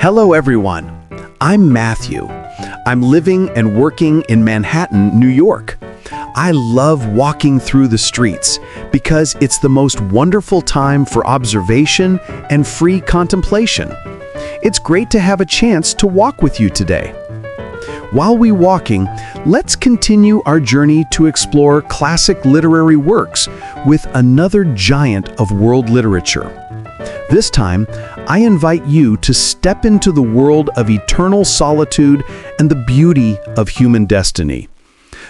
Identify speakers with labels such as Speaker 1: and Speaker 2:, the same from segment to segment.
Speaker 1: Hello everyone, I'm Matthew. I'm living and working in Manhattan, New York. I love walking through the streets because it's the most wonderful time for observation and free contemplation. It's great to have a chance to walk with you today. While we're walking, let's continue our journey to explore classic literary works with another giant of world literature. This time, I invite you to step into the world of eternal solitude and the beauty of human destiny.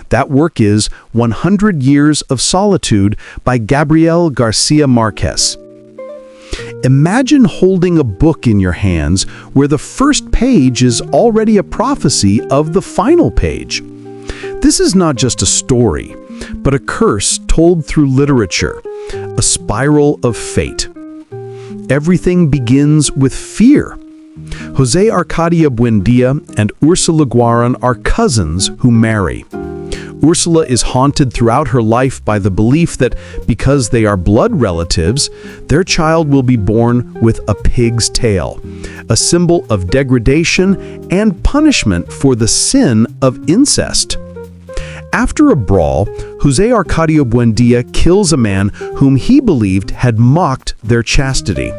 Speaker 1: That work is 100 Years of Solitude by Gabriel Garcia Márquez. Imagine holding a book in your hands where the first page is already a prophecy of the final page. This is not just a story, but a curse told through literature, a spiral of fate. Everything begins with fear. José Arcadia Buendía and Ursula Guaron are cousins who marry. Ursula is haunted throughout her life by the belief that because they are blood relatives, their child will be born with a pig's tail, a symbol of degradation and punishment for the sin of incest. After a brawl, José Arcadio Buendía kills a man whom he believed had mocked their chastity.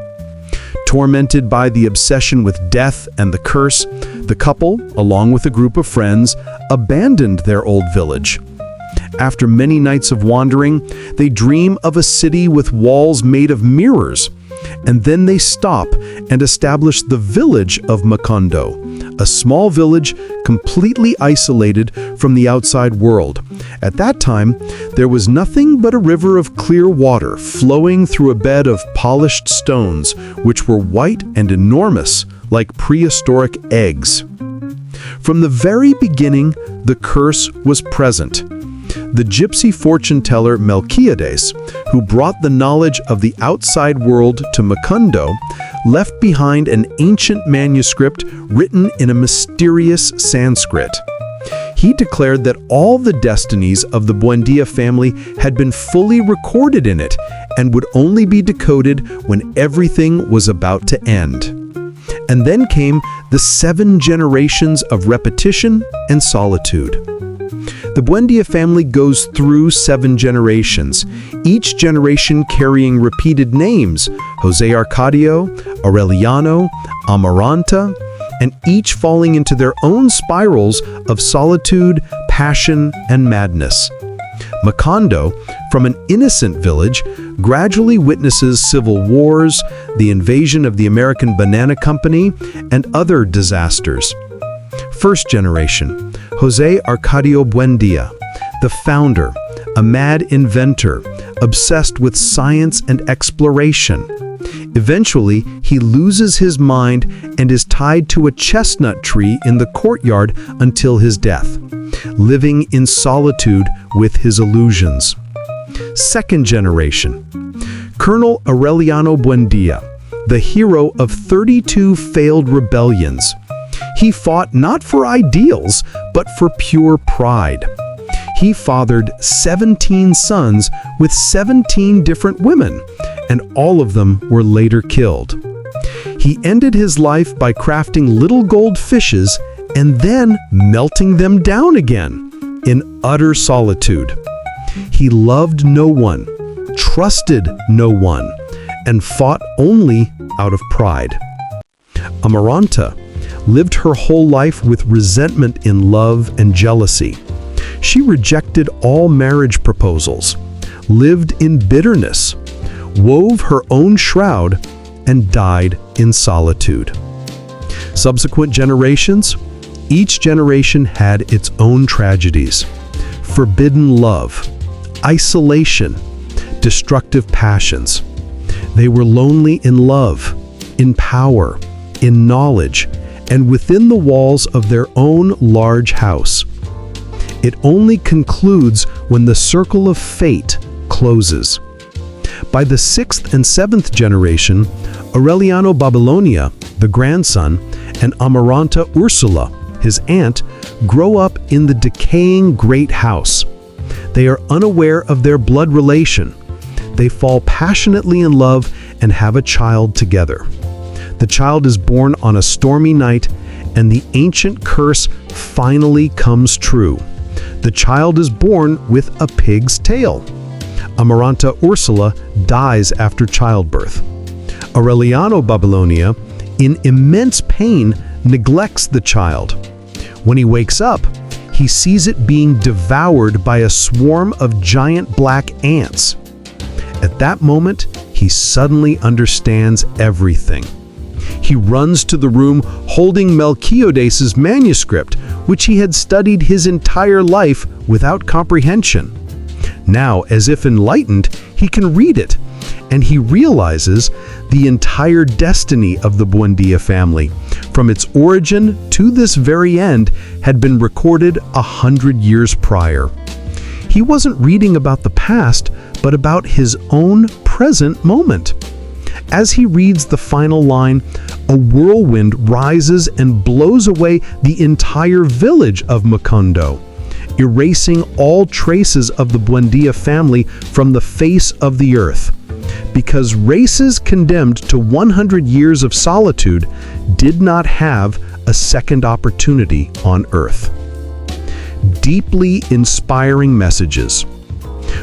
Speaker 1: Tormented by the obsession with death and the curse, the couple, along with a group of friends, abandoned their old village. After many nights of wandering, they dream of a city with walls made of mirrors, and then they stop and establish the village of Macondo, a small village completely isolated from the outside world. At that time, there was nothing but a river of clear water flowing through a bed of polished stones, which were white and enormous, like prehistoric eggs. From the very beginning, the curse was present. The gypsy fortune teller Melquiades, who brought the knowledge of the outside world to Macondo, left behind an ancient manuscript written in a mysterious Sanskrit. He declared that all the destinies of the Buendía family had been fully recorded in it and would only be decoded when everything was about to end. And then came the 7 generations of repetition and solitude. The Buendía family goes through 7 generations, each generation carrying repeated names, José Arcadio, Aureliano, Amaranta, and each falling into their own spirals of solitude, passion, and madness. Macondo, from an innocent village, gradually witnesses civil wars, the invasion of the American Banana Company, and other disasters. First generation, José Arcadio Buendía, the founder, a mad inventor, obsessed with science and exploration. Eventually, he loses his mind and is tied to a chestnut tree in the courtyard until his death, living in solitude with his illusions. Second generation, Colonel Aureliano Buendía, the hero of 32 failed rebellions. He fought not for ideals, but for pure pride. He fathered 17 sons with 17 different women, and all of them were later killed. He ended his life by crafting little gold fishes and then melting them down again, in utter solitude. He loved no one, trusted no one, and fought only out of pride. Amaranta lived her whole life with resentment in love and jealousy. She rejected all marriage proposals, lived in bitterness, wove her own shroud, and died in solitude. Subsequent generations, each generation had its own tragedies. Forbidden love, isolation, destructive passions. They were lonely in love, in power, in knowledge, and within the walls of their own large house. It only concludes when the circle of fate closes. By the 6th and 7th generation, Aureliano Babylonia, the grandson, and Amaranta Ursula, his aunt, grow up in the decaying great house. They are unaware of their blood relation. They fall passionately in love and have a child together. The child is born on a stormy night, and the ancient curse finally comes true. The child is born with a pig's tail. Amaranta Ursula dies after childbirth. Aureliano Babylonia, in immense pain, neglects the child. When he wakes up, he sees it being devoured by a swarm of giant black ants. At that moment, he suddenly understands everything. He runs to the room holding Melchiodes's manuscript, which he had studied his entire life without comprehension. Now, as if enlightened, he can read it, and he realizes the entire destiny of the Buendia family, from its origin to this very end, had been recorded 100 years prior. He wasn't reading about the past, but about his own present moment. As he reads the final line, a whirlwind rises and blows away the entire village of Macondo, erasing all traces of the Buendia family from the face of the earth, because races condemned to 100 years of solitude did not have a second opportunity on earth. Deeply inspiring messages.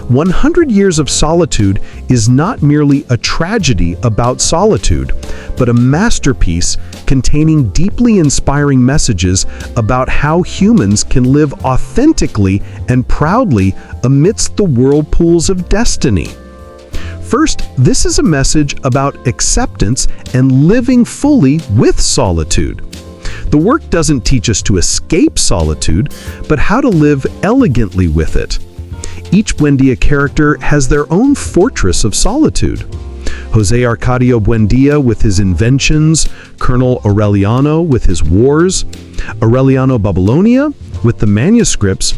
Speaker 1: 100 Years of Solitude is not merely a tragedy about solitude, but a masterpiece containing deeply inspiring messages about how humans can live authentically and proudly amidst the whirlpools of destiny. First, this is a message about acceptance and living fully with solitude. The work doesn't teach us to escape solitude, but how to live elegantly with it. Each Buendia character has their own fortress of solitude. José Arcadio Buendia with his inventions, Colonel Aureliano with his wars, Aureliano Babylonia with the manuscripts.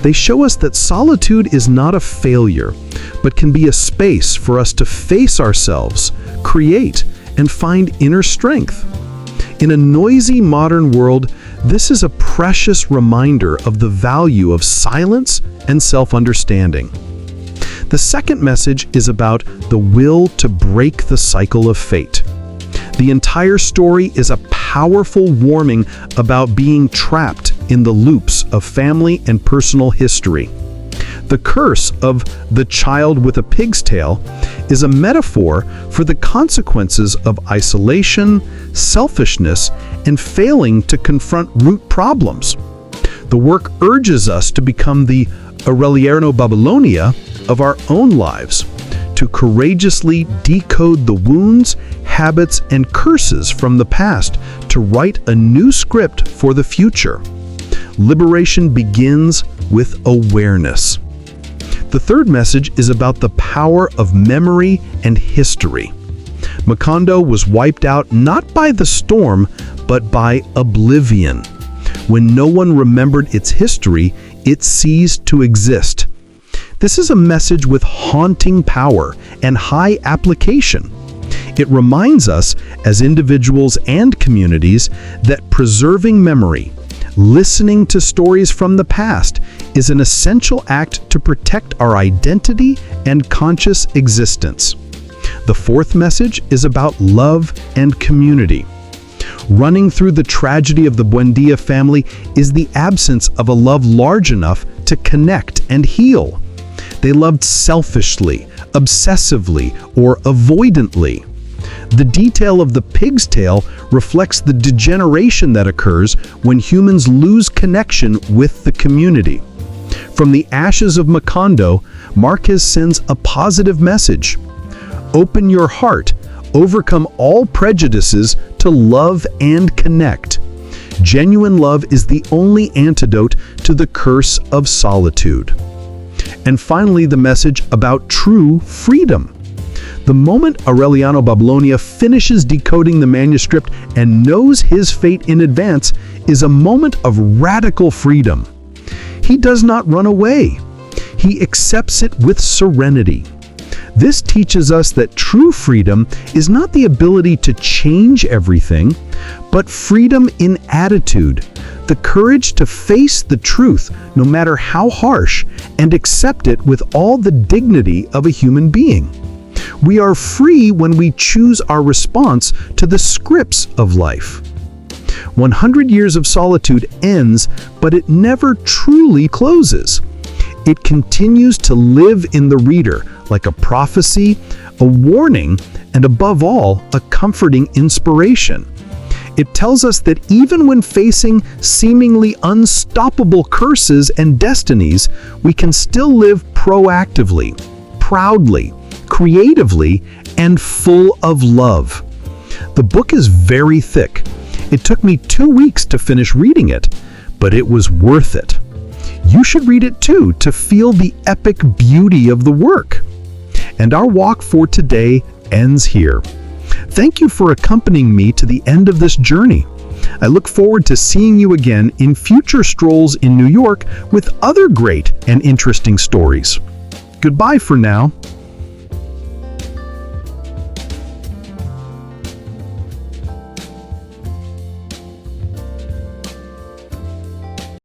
Speaker 1: They show us that solitude is not a failure, but can be a space for us to face ourselves, create, and find inner strength. In a noisy modern world, this is a precious reminder of the value of silence and self-understanding. The second message is about the will to break the cycle of fate. The entire story is a powerful warning about being trapped in the loops of family and personal history. The curse of the child with a pig's tail is a metaphor for the consequences of isolation, selfishness, and failing to confront root problems. The work urges us to become the Aureliano Babylonia of our own lives, to courageously decode the wounds, habits, and curses from the past to write a new script for the future. Liberation begins with awareness. The third message is about the power of memory and history. Macondo was wiped out not by the storm, but by oblivion. When no one remembered its history, it ceased to exist. This is a message with haunting power and high application. It reminds us, as individuals and communities, that preserving memory, listening to stories from the past, is an essential act to protect our identity and conscious existence. The fourth message is about love and community. Running through the tragedy of the Buendia family is the absence of a love large enough to connect and heal. They loved selfishly, obsessively, or avoidantly. The detail of the pig's tail reflects the degeneration that occurs when humans lose connection with the community. From the ashes of Macondo, Márquez sends a positive message. Open your heart, overcome all prejudices to love and connect. Genuine love is the only antidote to the curse of solitude. And finally, the message about true freedom. The moment Aureliano Babylonia finishes decoding the manuscript and knows his fate in advance is a moment of radical freedom. He does not run away. He accepts it with serenity. This teaches us that true freedom is not the ability to change everything, but freedom in attitude, the courage to face the truth no matter how harsh, and accept it with all the dignity of a human being. We are free when we choose our response to the scripts of life. 100 Years of Solitude ends, but it never truly closes. It continues to live in the reader like a prophecy, a warning, and above all, a comforting inspiration. It tells us that even when facing seemingly unstoppable curses and destinies, we can still live proactively, proudly, creatively, and full of love. The book is very thick. It took me 2 weeks to finish reading it, but it was worth it. You should read it too to feel the epic beauty of the work. And our walk for today ends here. Thank you for accompanying me to the end of this journey. I look forward to seeing you again in future strolls in New York with other great and interesting stories. Goodbye for now.